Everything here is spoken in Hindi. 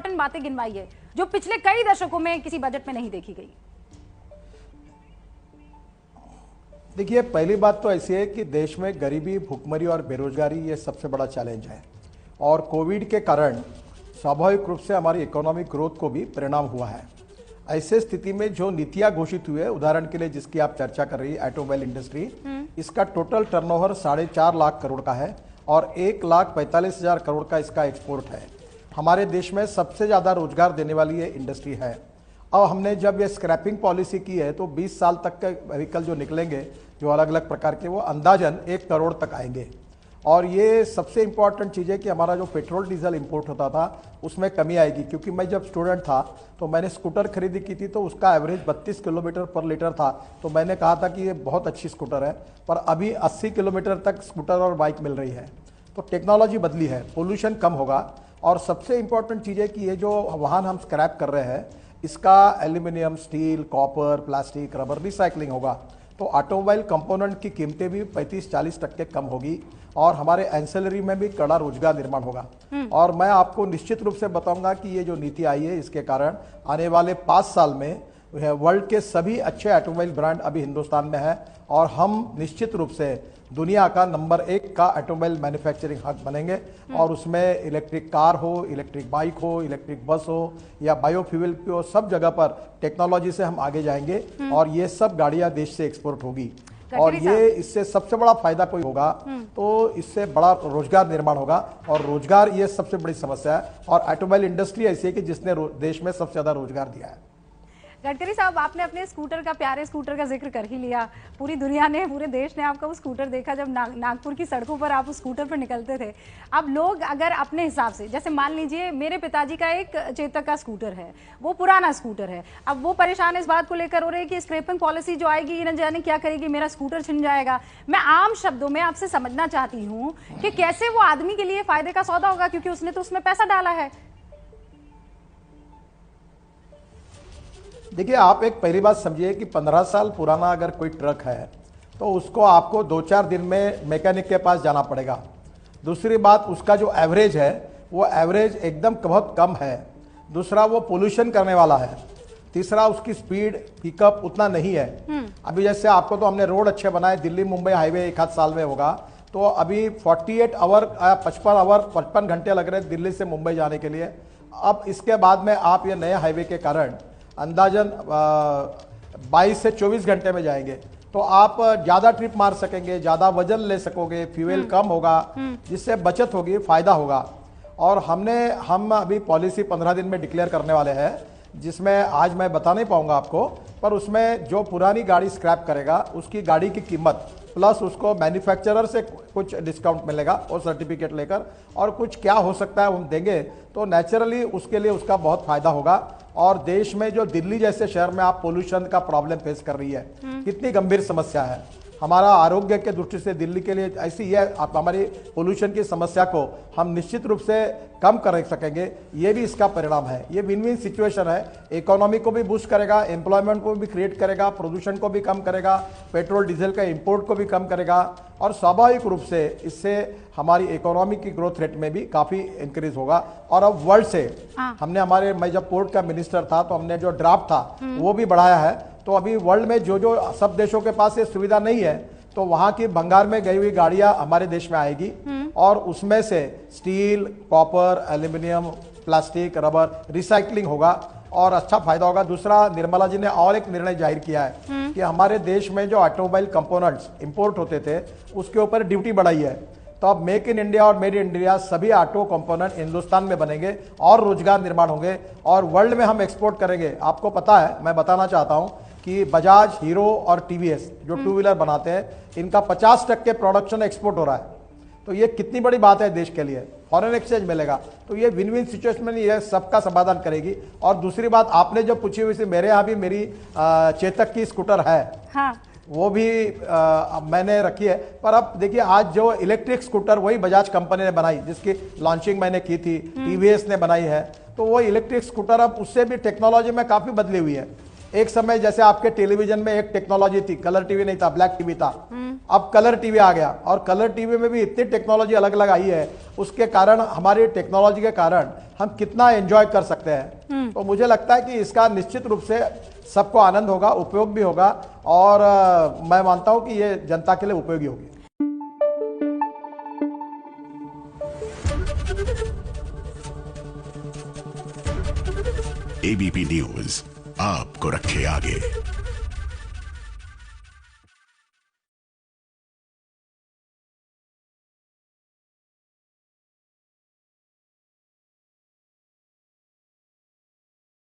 इंपॉर्टेंट बातें गिनवाई है जो पिछले कई दशकों में किसी बजट में नहीं देखी गई। देखिए, पहली बात तो ऐसी है कि देश में गरीबी, भुखमरी और बेरोजगारी ये सबसे बड़ा चैलेंज है और कोविड के कारण स्वाभाविक रूप से हमारी इकोनॉमिक ग्रोथ को भी परिणाम हुआ है। ऐसे स्थिति में जो नीतियां घोषित हुई है, उदाहरण के लिए जिसकी आप चर्चा कर रही है ऑटोमोबाइल इंडस्ट्री, इसका टोटल टर्नओवर 4.5 लाख करोड़ का है और 1,45,000 करोड़ का इसका एक्सपोर्ट है। हमारे देश में सबसे ज़्यादा रोजगार देने वाली ये इंडस्ट्री है। अब हमने जब ये स्क्रैपिंग पॉलिसी की है तो 20 साल तक के व्हीकल जो निकलेंगे, जो अलग अलग प्रकार के, वो अंदाजन 1 करोड़ तक आएंगे। और ये सबसे इम्पॉर्टेंट चीज़ है कि हमारा जो पेट्रोल डीजल इंपोर्ट होता था उसमें कमी आएगी, क्योंकि मैं जब स्टूडेंट था तो मैंने स्कूटर खरीदी की थी तो उसका एवरेज 32 किलोमीटर पर लीटर था, तो मैंने कहा था कि ये बहुत अच्छी स्कूटर है, पर अभी 80 किलोमीटर तक स्कूटर और बाइक मिल रही है। तो टेक्नोलॉजी बदली है, पोल्यूशन कम होगा। और सबसे इम्पॉर्टेंट चीज़ है कि ये जो वाहन हम स्क्रैप कर रहे हैं इसका aluminium, steel, copper, plastic, rubber recycling होगा, तो ऑटोमोबाइल कंपोनेंट की कीमतें भी 35-40% कम होगी और हमारे एंसेलरी में भी कड़ा रोजगार निर्माण होगा। और मैं आपको निश्चित रूप से बताऊंगा कि ये जो नीति आई है इसके कारण आने वाले 5 साल में वर्ल्ड के सभी अच्छे ऑटोमोबाइल ब्रांड अभी हिंदुस्तान में है और हम निश्चित रूप से दुनिया का नंबर 1 का ऑटोमोबाइल मैन्युफैक्चरिंग हब बनेंगे। और उसमें इलेक्ट्रिक कार हो, इलेक्ट्रिक बाइक हो, इलेक्ट्रिक बस हो या बायोफ्यूल हो, सब जगह पर टेक्नोलॉजी से हम आगे जाएंगे और ये सब गाड़ियां देश से एक्सपोर्ट होगी। और ये इससे सबसे बड़ा फायदा कोई होगा तो इससे बड़ा रोजगार निर्माण होगा और रोजगार ये सबसे बड़ी समस्या है। और ऑटोमोबाइल इंडस्ट्री ऐसी है कि जिसने देश में सबसे ज्यादा रोजगार दिया है। गडकरी साहब, आपने अपने स्कूटर का, प्यारे स्कूटर का जिक्र कर ही लिया। पूरी दुनिया ने, पूरे देश ने आपका वो स्कूटर देखा जब नागपुर की सड़कों पर आप उस स्कूटर पर निकलते थे। अब लोग अगर अपने हिसाब से, जैसे मान लीजिए मेरे पिताजी का एक चेतक का स्कूटर है, वो पुराना स्कूटर है, अब वो परेशान इस बात को लेकर हो रहे हैं कि स्क्रैपिंग पॉलिसी जो आएगी न जाने क्या करेगी, मेरा स्कूटर छिन जाएगा। मैं आम शब्दों में आपसे समझना चाहती हूँ कि कैसे वो आदमी के लिए फायदे का सौदा होगा, क्योंकि उसने तो उसमें पैसा डाला है। देखिए, आप एक पहली बात समझिए कि 15 साल पुराना अगर कोई ट्रक है तो उसको आपको 2-4 दिन में मैकेनिक के पास जाना पड़ेगा। दूसरी बात, उसका जो एवरेज है वो एवरेज एकदम बहुत कम है। दूसरा, वो पोल्यूशन करने वाला है। तीसरा, उसकी स्पीड पिकअप उतना नहीं है। अभी जैसे आपको तो हमने रोड अच्छे बनाए, दिल्ली मुंबई हाईवे 1 आध साल में होगा, तो अभी 48 आवर 55 घंटे लग रहे हैं दिल्ली से मुंबई जाने के लिए। अब इसके बाद में आप ये नए हाईवे के कारण अंदाजन 22 से 24 घंटे में जाएंगे, तो आप ज़्यादा ट्रिप मार सकेंगे, ज़्यादा वजन ले सकोगे, फ्यूल कम होगा, जिससे बचत होगी, फायदा होगा। और हम अभी पॉलिसी 15 दिन में डिक्लेयर करने वाले हैं, जिसमें आज मैं बता नहीं पाऊंगा आपको, पर उसमें जो पुरानी गाड़ी स्क्रैप करेगा उसकी गाड़ी की कीमत प्लस उसको मैन्युफैक्चरर से कुछ डिस्काउंट मिलेगा और सर्टिफिकेट लेकर, और कुछ क्या हो सकता है हम देंगे, तो नेचुरली उसके लिए उसका बहुत फायदा होगा। और देश में जो दिल्ली जैसे शहर में आप पोल्यूशन का प्रॉब्लम फेस कर रही है, कितनी गंभीर समस्या है, हमारा आरोग्य के दृष्टि से दिल्ली के लिए ऐसी है, आप हमारी पोल्यूशन की समस्या को हम निश्चित रूप से कम कर सकेंगे, ये भी इसका परिणाम है। ये विन विन सिचुएशन है, इकोनॉमी को भी बूस्ट करेगा, एम्प्लॉयमेंट को भी क्रिएट करेगा, प्रदूषण को भी कम करेगा, पेट्रोल डीजल का इंपोर्ट को भी कम करेगा और स्वाभाविक रूप से इससे हमारी इकोनॉमी की ग्रोथ रेट में भी काफ़ी इंक्रीज होगा। और अब वर्ल्ड से हमने मैं जब पोर्ट का मिनिस्टर था तो हमने जो ड्राफ्ट था वो भी बढ़ाया है। तो अभी वर्ल्ड में जो सब देशों के पास ये सुविधा नहीं है, तो वहां की बंगाल में गई हुई गाड़ियां हमारे देश में आएगी और उसमें से steel, copper, aluminium, plastic, rubber recycling होगा और अच्छा फायदा होगा। दूसरा, निर्मला जी ने और एक निर्णय जाहिर किया है कि हमारे देश में जो ऑटोमोबाइल कंपोनेंट्स इंपोर्ट होते थे उसके ऊपर ड्यूटी बढ़ाई है, तो अब मेक इन इंडिया और मेड इन इंडिया सभी ऑटो कंपोनेंट हिंदुस्तान में बनेंगे और रोजगार निर्माण होंगे और वर्ल्ड में हम एक्सपोर्ट करेंगे। आपको पता है, मैं बताना चाहता हूं कि बजाज, हीरो और टीवीएस जो 2 व्हीलर बनाते हैं, इनका 50% प्रोडक्शन एक्सपोर्ट हो रहा है। तो ये कितनी बड़ी बात है देश के लिए, फॉरेन एक्सचेंज मिलेगा, तो ये विन विन सिचुएशन में ये सबका समाधान करेगी। और दूसरी बात आपने जो पूछी हुई थी, मेरे यहाँ भी मेरी चेतक की स्कूटर है, हाँ, वो भी मैंने रखी है। पर अब देखिए, आज जो इलेक्ट्रिक स्कूटर वही बजाज कंपनी ने बनाई, जिसकी लॉन्चिंग मैंने की थी, टीवीएस ने बनाई है, तो वो इलेक्ट्रिक स्कूटर अब उससे भी टेक्नोलॉजी में काफ़ी बदली हुई है। एक समय जैसे आपके टेलीविजन में एक टेक्नोलॉजी थी, कलर टीवी नहीं था, ब्लैक टीवी था। अब कलर टीवी आ गया और कलर टीवी में भी इतनी टेक्नोलॉजी अलग अलग आई है, उसके कारण हमारी टेक्नोलॉजी के कारण हम कितना एंजॉय कर सकते हैं। तो मुझे लगता है कि इसका निश्चित रूप से सबको आनंद होगा, उपयोग भी होगा और मैं मानता हूं कि ये जनता के लिए उपयोगी होगी। एबीपी न्यूज आपको रखे आगे।